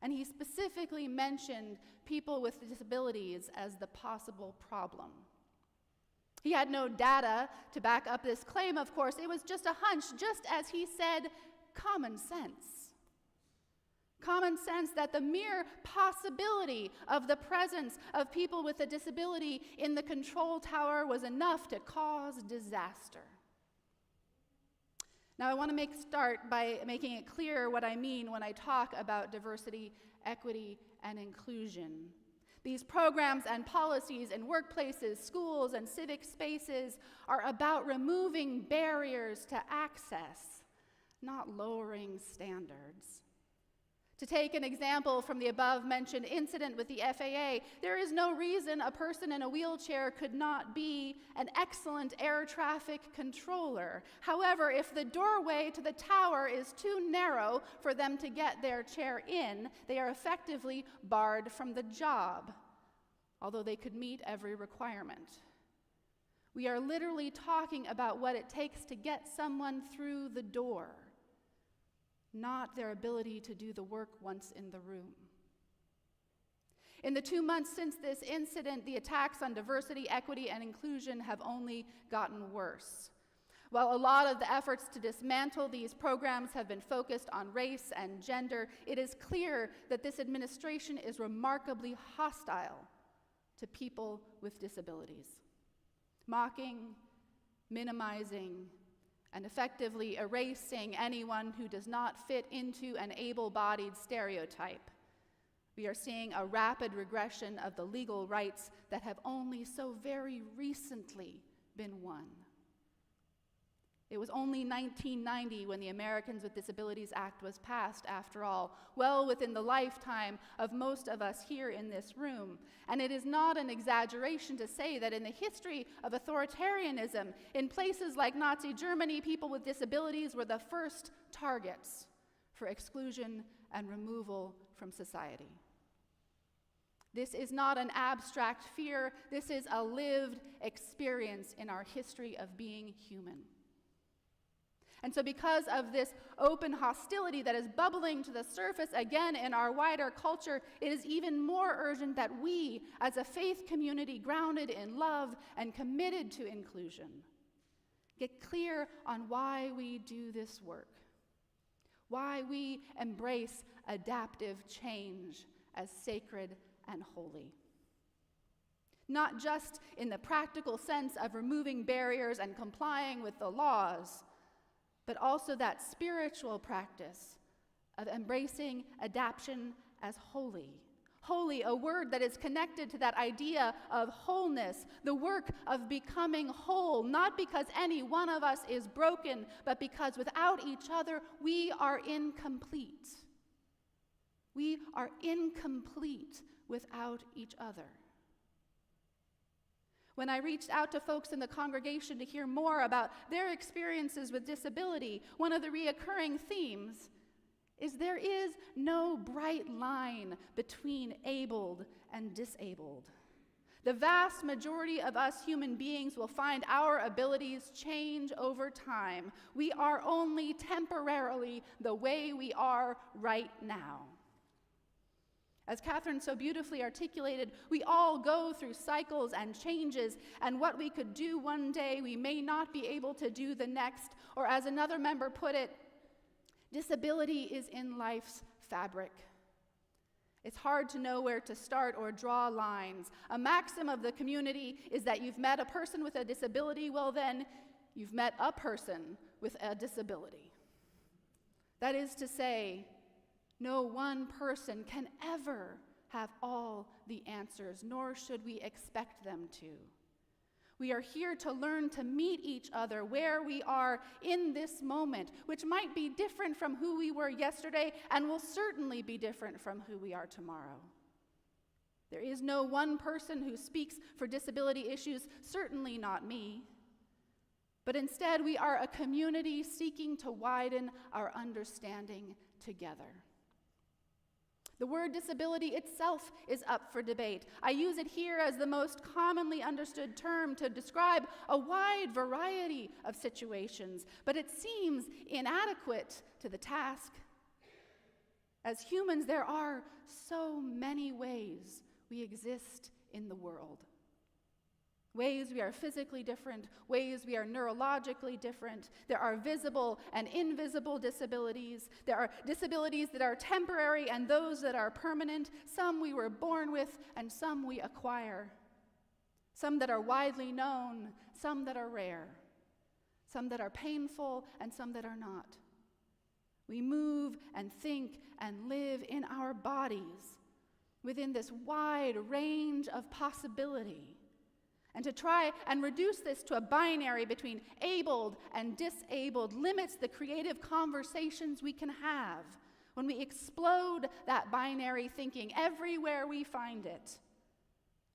And he specifically mentioned people with disabilities as the possible problem. He had no data to back up this claim, of course. It was just a hunch, just as he said, common sense. Common sense that the mere possibility of the presence of people with a disability in the control tower was enough to cause disaster. Now, I want to start by making it clear what I mean when I talk about diversity, equity, and inclusion. These programs and policies in workplaces, schools, and civic spaces are about removing barriers to access, not lowering standards. To take an example from the above-mentioned incident with the FAA, there is no reason a person in a wheelchair could not be an excellent air traffic controller. However, if the doorway to the tower is too narrow for them to get their chair in, they are effectively barred from the job, although they could meet every requirement. We are literally talking about what it takes to get someone through the door, not their ability to do the work once in the room. In the 2 months since this incident, the attacks on diversity, equity, and inclusion have only gotten worse. While a lot of the efforts to dismantle these programs have been focused on race and gender, it is clear that this administration is remarkably hostile to people with disabilities, mocking, minimizing, and effectively erasing anyone who does not fit into an able-bodied stereotype. We are seeing a rapid regression of the legal rights that have only so very recently been won. It was only 1990 when the Americans with Disabilities Act was passed, after all, well within the lifetime of most of us here in this room. And it is not an exaggeration to say that in the history of authoritarianism, in places like Nazi Germany, people with disabilities were the first targets for exclusion and removal from society. This is not an abstract fear. This is a lived experience in our history of being human. And so because of this open hostility that is bubbling to the surface again in our wider culture, it is even more urgent that we, as a faith community grounded in love and committed to inclusion, get clear on why we do this work, why we embrace adaptive change as sacred and holy. Not just in the practical sense of removing barriers and complying with the laws, but also that spiritual practice of embracing adaptation as holy. Holy, a word that is connected to that idea of wholeness, the work of becoming whole, not because any one of us is broken, but because without each other, we are incomplete. We are incomplete without each other. When I reached out to folks in the congregation to hear more about their experiences with disability, one of the reoccurring themes is there is no bright line between abled and disabled. The vast majority of us human beings will find our abilities change over time. We are only temporarily the way we are right now. As Catherine so beautifully articulated, we all go through cycles and changes, and what we could do one day, we may not be able to do the next. Or as another member put it, disability is in life's fabric. It's hard to know where to start or draw lines. A maxim of the community is that you've met a person with a disability, well then, you've met a person with a disability. That is to say, no one person can ever have all the answers, nor should we expect them to. We are here to learn to meet each other where we are in this moment, which might be different from who we were yesterday and will certainly be different from who we are tomorrow. There is no one person who speaks for disability issues, certainly not me. But instead, we are a community seeking to widen our understanding together. The word disability itself is up for debate. I use it here as the most commonly understood term to describe a wide variety of situations, but it seems inadequate to the task. As humans, there are so many ways we exist in the world. Ways we are physically different, ways we are neurologically different. There are visible and invisible disabilities. There are disabilities that are temporary and those that are permanent. Some we were born with and some we acquire. Some that are widely known, some that are rare. Some that are painful and some that are not. We move and think and live in our bodies within this wide range of possibility. And to try and reduce this to a binary between abled and disabled limits the creative conversations we can have when we explode that binary thinking everywhere we find it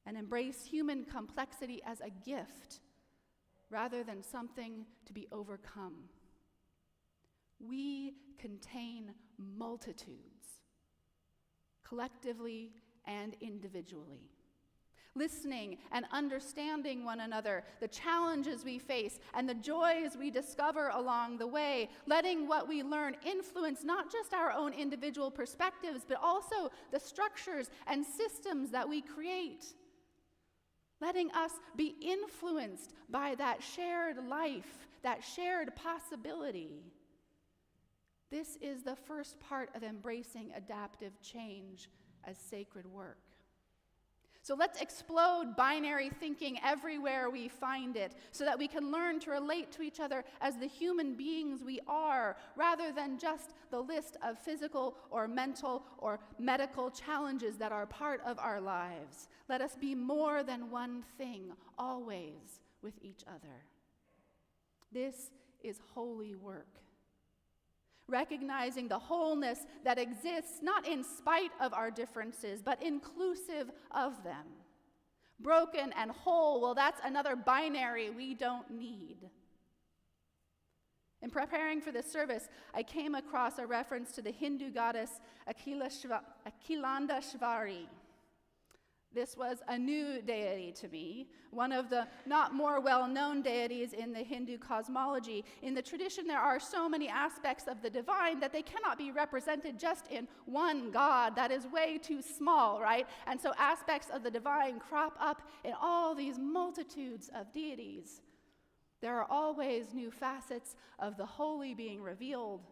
and embrace human complexity as a gift rather than something to be overcome. We contain multitudes, collectively and individually. Listening and understanding one another, the challenges we face, and the joys we discover along the way, letting what we learn influence not just our own individual perspectives, but also the structures and systems that we create. Letting us be influenced by that shared life, that shared possibility. This is the first part of embracing adaptive change as sacred work. So let's explode binary thinking everywhere we find it so that we can learn to relate to each other as the human beings we are, rather than just the list of physical or mental or medical challenges that are part of our lives. Let us be more than one thing, always with each other. This is holy work. Recognizing the wholeness that exists not in spite of our differences, but inclusive of them. Broken and whole, well, that's another binary we don't need. In preparing for this service, I came across a reference to the Hindu goddess Akhilandeshvari. This was a new deity to me, one of the not more well-known deities in the Hindu cosmology. In the tradition, there are so many aspects of the divine that they cannot be represented just in one god. That is way too small, right? And so aspects of the divine crop up in all these multitudes of deities. There are always new facets of the holy being revealed.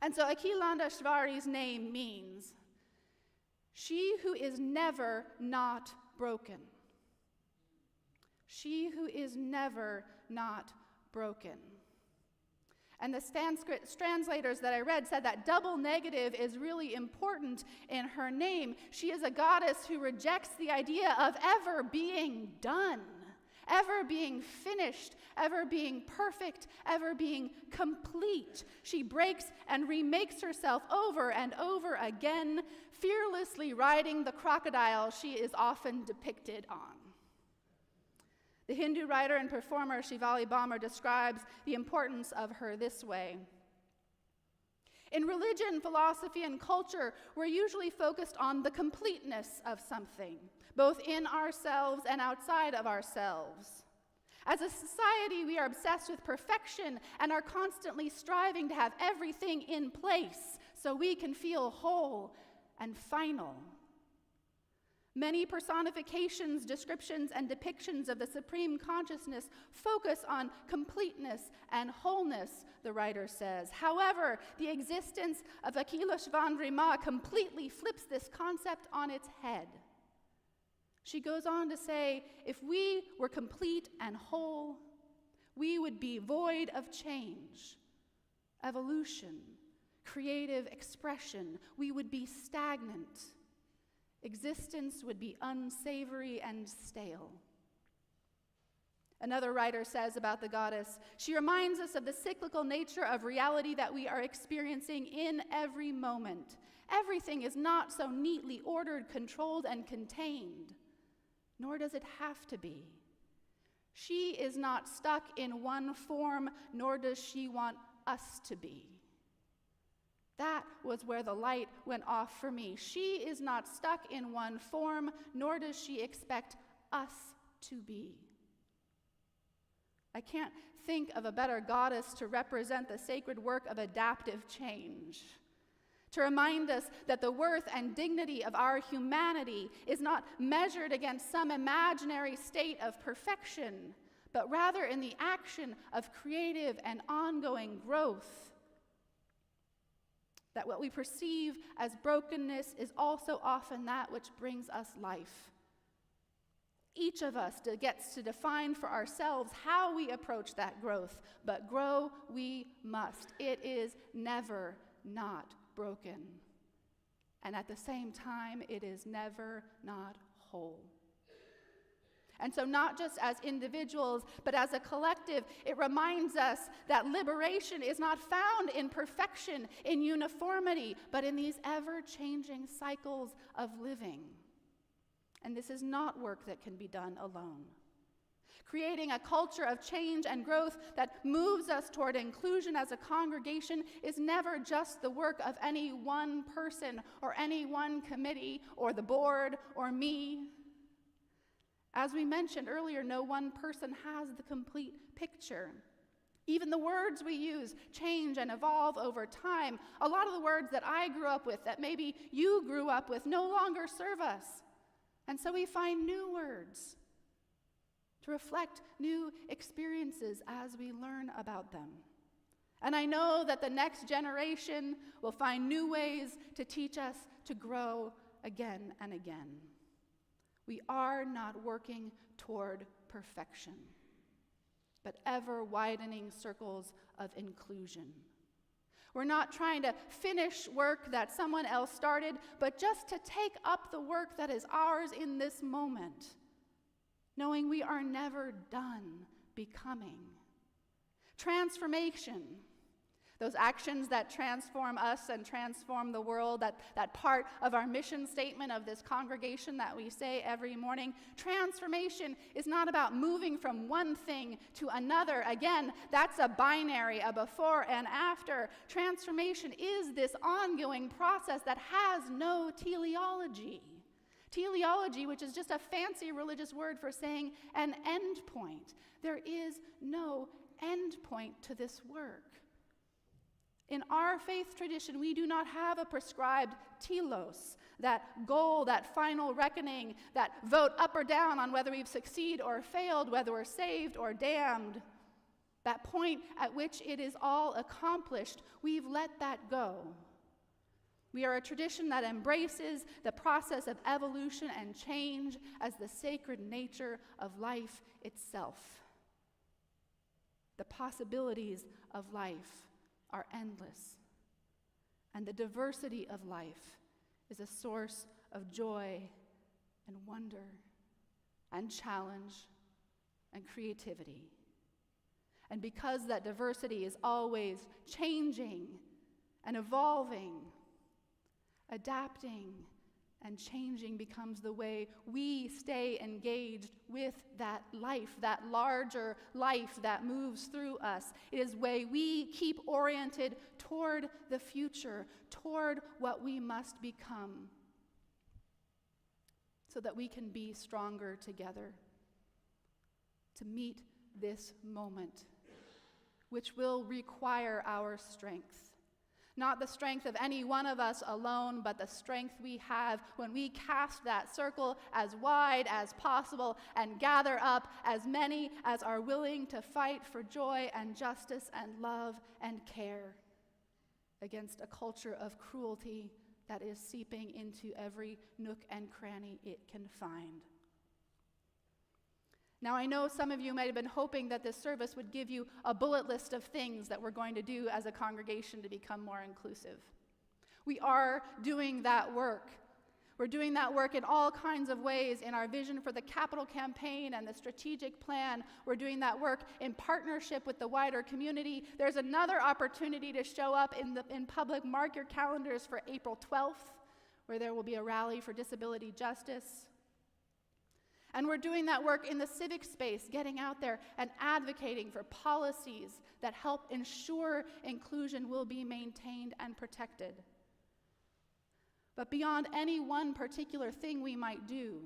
And so Akhilandeshwari's name means she who is never not broken. She who is never not broken. And the Sanskrit translators that I read said that double negative is really important in her name. She is a goddess who rejects the idea of ever being done, ever being finished, ever being perfect, ever being complete. She breaks and remakes herself over and over again, fearlessly riding the crocodile she is often depicted on. The Hindu writer and performer Shivali Bhamar describes the importance of her this way. In religion, philosophy, and culture, we're usually focused on the completeness of something, both in ourselves and outside of ourselves. As a society, we are obsessed with perfection and are constantly striving to have everything in place so we can feel whole and final. Many personifications, descriptions, and depictions of the supreme consciousness focus on completeness and wholeness, the writer says. However, the existence of Akhilandeshwari Ma completely flips this concept on its head. She goes on to say, if we were complete and whole, we would be void of change, evolution, creative expression. We would be stagnant. Existence would be unsavory and stale. Another writer says about the goddess, she reminds us of the cyclical nature of reality that we are experiencing in every moment. Everything is not so neatly ordered, controlled, and contained, nor does it have to be. She is not stuck in one form, nor does she want us to be. That was where the light went off for me. She is not stuck in one form, nor does she expect us to be. I can't think of a better goddess to represent the sacred work of adaptive change, to remind us that the worth and dignity of our humanity is not measured against some imaginary state of perfection, but rather in the action of creative and ongoing growth. That what we perceive as brokenness is also often that which brings us life. Each of us gets to define for ourselves how we approach that growth, but grow we must. It is never not broken. And at the same time, it is never not whole. And so not just as individuals, but as a collective, it reminds us that liberation is not found in perfection, in uniformity, but in these ever-changing cycles of living. And this is not work that can be done alone. Creating a culture of change and growth that moves us toward inclusion as a congregation is never just the work of any one person or any one committee or the board or me. As we mentioned earlier, no one person has the complete picture. Even the words we use change and evolve over time. A lot of the words that I grew up with, that maybe you grew up with, no longer serve us. And so we find new words to reflect new experiences as we learn about them. And I know that the next generation will find new ways to teach us to grow again and again. We are not working toward perfection, but ever-widening circles of inclusion. We're not trying to finish work that someone else started, but just to take up the work that is ours in this moment, knowing we are never done becoming. Transformation. Those actions that transform us and transform the world, that part of our mission statement of this congregation that we say every morning. Transformation is not about moving from one thing to another. Again, that's a binary, a before and after. Transformation is this ongoing process that has no teleology. Teleology, which is just a fancy religious word for saying an end point. There is no end point to this work. In our faith tradition, we do not have a prescribed telos, that goal, that final reckoning, that vote up or down on whether we've succeeded or failed, whether we're saved or damned. That point at which it is all accomplished, we've let that go. We are a tradition that embraces the process of evolution and change as the sacred nature of life itself. The possibilities of life are endless, and the diversity of life is a source of joy and wonder and challenge and creativity. And because that diversity is always changing and evolving, adapting and changing becomes the way we stay engaged with that life, that larger life that moves through us. It is the way we keep oriented toward the future, toward what we must become, so that we can be stronger together to meet this moment, which will require our strength. Not the strength of any one of us alone, but the strength we have when we cast that circle as wide as possible and gather up as many as are willing to fight for joy and justice and love and care against a culture of cruelty that is seeping into every nook and cranny it can find. Now, I know some of you might have been hoping that this service would give you a bullet list of things that we're going to do as a congregation to become more inclusive. We are doing that work. We're doing that work in all kinds of ways in our vision for the capital campaign and the strategic plan. We're doing that work in partnership with the wider community. There's another opportunity to show up in public. Mark your calendars for April 12th, where there will be a rally for disability justice. And we're doing that work in the civic space, getting out there and advocating for policies that help ensure inclusion will be maintained and protected. But beyond any one particular thing we might do,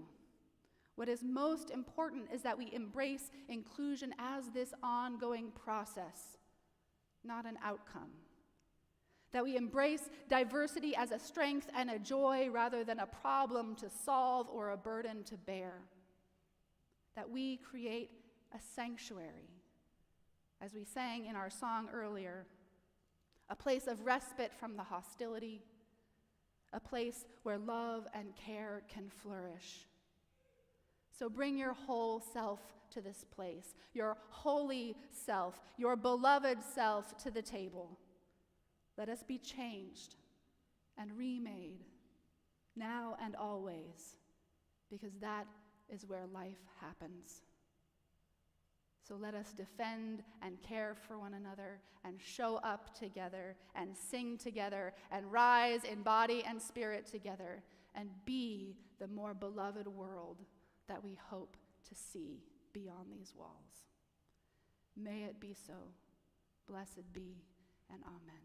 what is most important is that we embrace inclusion as this ongoing process, not an outcome. That we embrace diversity as a strength and a joy rather than a problem to solve or a burden to bear. That we create a sanctuary, as we sang in our song earlier, a place of respite from the hostility, a place where love and care can flourish. So bring your whole self to this place, your holy self, your beloved self to the table. Let us be changed and remade, now and always, because that is where life happens. So let us defend and care for one another and show up together and sing together and rise in body and spirit together and be the more beloved world that we hope to see beyond these walls. May it be so. Blessed be and amen.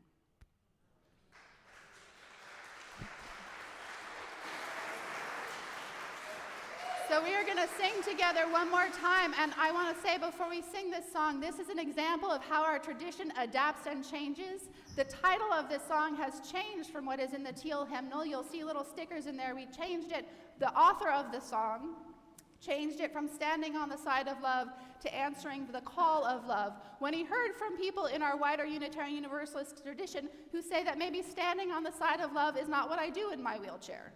So we are going to sing together one more time, and I want to say before we sing this song, this is an example of how our tradition adapts and changes. The title of this song has changed from what is in the teal hymnal. You'll see little stickers in there. We changed it. The author of the song changed it from Standing on the Side of Love to Answering the Call of Love. When he heard from people in our wider Unitarian Universalist tradition who say that maybe standing on the side of love is not what I do in my wheelchair.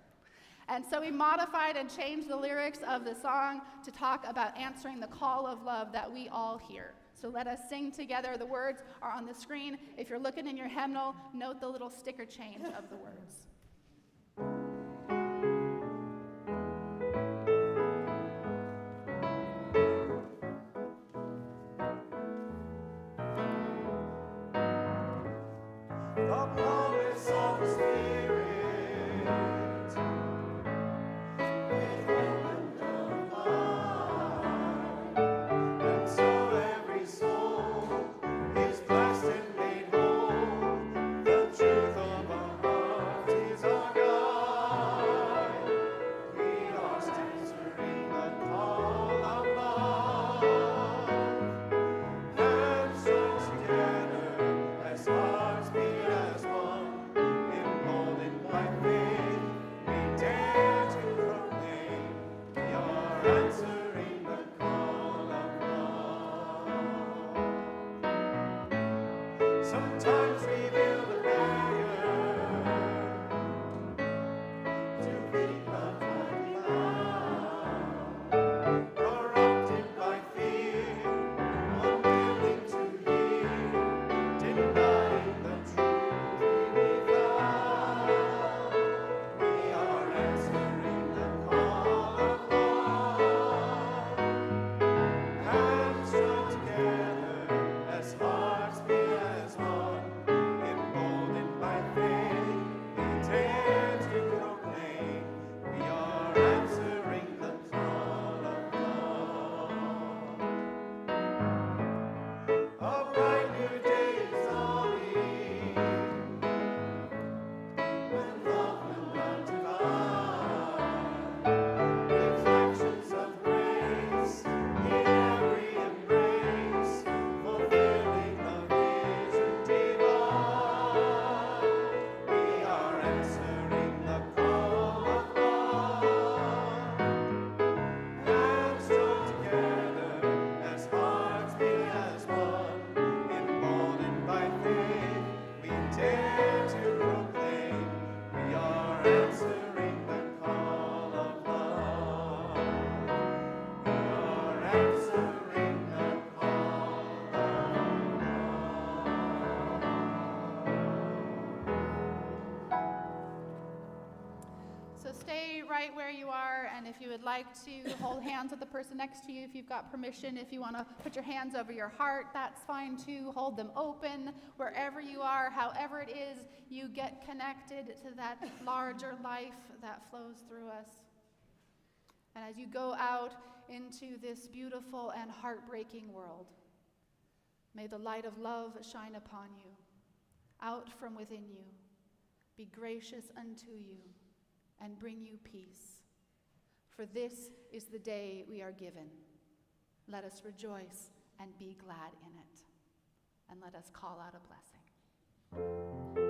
And so we modified and changed the lyrics of the song to talk about answering the call of love that we all hear. So let us sing together. The words are on the screen. If you're looking in your hymnal, note the little sticker change of the words. The promise of the Spirit. We are Sometimes we build a barrier to keep us bound, corrupted by fear, unwilling to hear, denying the truth we found. We are answering the call of God. Hands joined together as hearts beat as one, emboldened by faith, we dare to proclaim. We are answering the call of God. A bright new day is dawning, when love will run divine. Reflections of grace in every embrace, fulfilling the vision divine. We are answering the call of God. Hands joined together as hearts beat as one, emboldened by faith, we dare to proclaim. We are answering the call of love. We are answering the call of So stay right where you are, and if you would like to hold hands with the person next to you, if you've got permission, if you want to put your hands over your heart, that's fine too. Hold them open wherever you are, however it is you get connected to that larger life that flows through us. And as you go out into this beautiful and heartbreaking world, may the light of love shine upon you, out from within you, be gracious unto you, and bring you peace. For this is the day we are given. Let us rejoice and be glad in it. And let us call out a blessing.